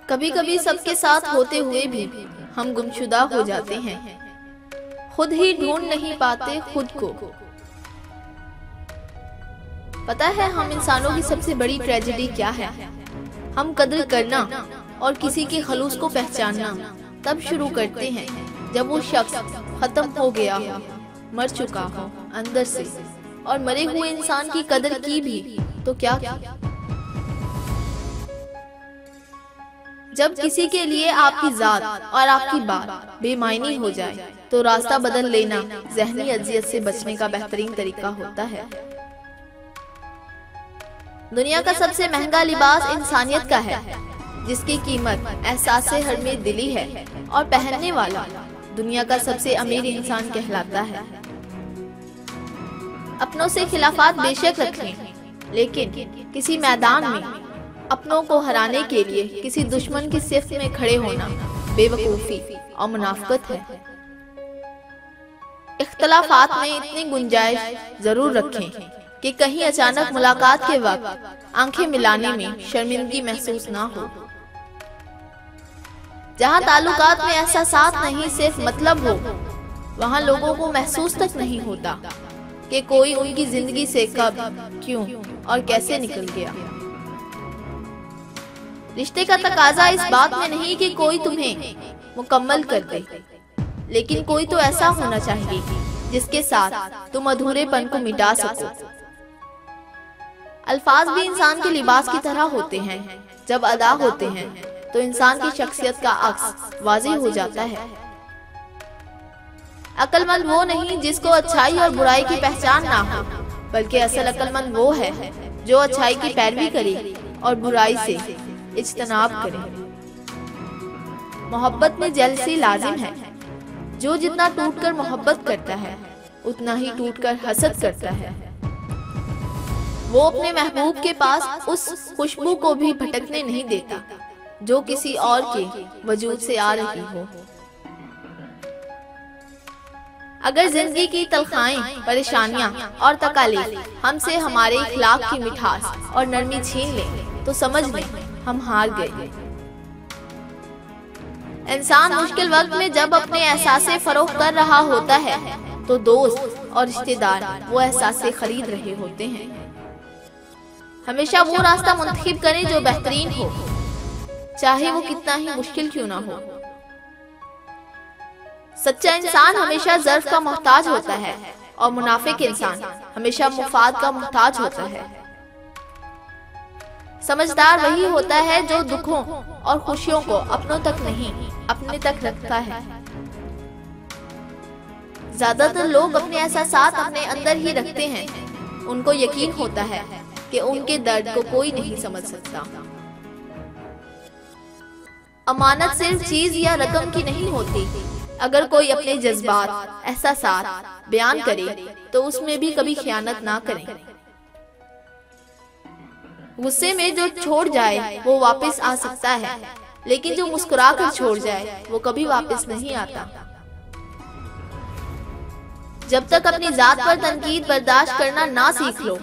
कभी कभी सबके साथ होते हुए भी हम गुमशुदा हो जाते हैं, खुद ही ढूंढ नहीं पाते खुद को। पता है हम इंसानों की सबसे बड़ी ट्रेजेडी क्या है? हम कद्र करना और किसी के खलूस को पहचानना तब शुरू करते हैं जब वो शख्स खत्म हो गया हो, मर चुका हो अंदर से। और मरे हुए इंसान की कदर की भी तो क्या की? जब किसी के लिए आपकी जात और आपकी बात बेमायनी हो जाए तो रास्ता बदल लेना ज़हनी अजियत से बचने का बेहतरीन तरीका होता है। दुनिया का सबसे महंगा लिबास इंसानियत का है, जिसकी कीमत एहसास-ए हरमे दिली है, और पहनने वाला दुनिया का सबसे अमीर इंसान कहलाता है। अपनों से खिलाफात बेशक रखें, लेकिन किसी मैदान में अपनों को हराने के लिए किसी दुश्मन की सिफ्त में खड़े होना बेवकूफ़ी और मुनाफिकत है। इख्तलाफात में इतनी गुंजाइश जरूर रखें कि कहीं अचानक मुलाकात के वक्त आंखें मिलाने में शर्मिंदगी महसूस ना हो। जहां ताल्लुकात में एहसासात नहीं सिर्फ मतलब हो, वहां लोगों को महसूस तक नहीं होता कि कोई उनकी जिंदगी से कब, क्यों और कैसे निकल गया। रिश्ते का तकाजा इस बात में नहीं कि कोई तुम्हें मुकम्मल कर दे, लेकिन कोई तो ऐसा होना चाहिए जिसके साथ तुम अधूरेपन को मिटा सको। अल्फाज भी इंसान के लिबास की तरह होते हैं, जब अदा होते हैं तो इंसान की शख्सियत का अक्स वाज़ेह हो जाता है। अक्लमंद वो नहीं जिसको अच्छाई और बुराई की पहचान ना हो, बल्कि असल अक्लमंद वो है जो अच्छाई की पैरवी करे और बुराई से इज्तनाब करे। मोहब्बत में जेलसी लाजिम है। जो जितना टूटकर मोहब्बत करता है उतना ही टूटकर हसद करता है। वो अपने महबूब के पास उस खुशबू को भी भटकने नहीं देता जो किसी और के वजूद से आ रही हो। अगर जिंदगी की तलखाएं, परेशानियां और तकालीफ हमसे हमारे इखलाक की मिठास और नरमी छीन लें तो समझ लें हम हार गए। इंसान मुश्किल वक्त में जब अपने एहसासे फरोख कर रहा होता है तो दोस्त और रिश्तेदार वो एहसासे खरीद रहे होते हैं। हमेशा वो रास्ता मुंतखिब करें जो बेहतरीन हो, चाहे वो कितना ही मुश्किल क्यों ना हो। सच्चा इंसान हमेशा ज़र्फ का मोहताज होता है और मुनाफिक इंसान हमेशा मुफाद का मोहताज होता है। समझदार वही होता है जो दुखों और खुशियों को अपनों तक नहीं, अपने तक रखता है। ज्यादातर लोग अपने एहसासात अपने अंदर ही रखते हैं। उनको यकीन होता है कि उनके दर्द को कोई नहीं समझ सकता। अमानत सिर्फ चीज या रकम की नहीं होती। अगर कोई अपने जज्बात, एहसासात बयान करे तो उसमें भी कभी खयानत ना करें। गुस्से में जो छोड़ जाए वो वापस आ सकता है, लेकिन जो मुस्कुरा कर छोड़ जाए वो कभी वापस नहीं आता। जब तक अपनी जात पर तनकीद बर्दाश्त करना ना सीख लो,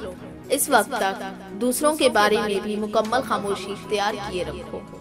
इस वक्त तक दूसरों के बारे में भी मुकम्मल खामोशी इख्तियार किए रखो।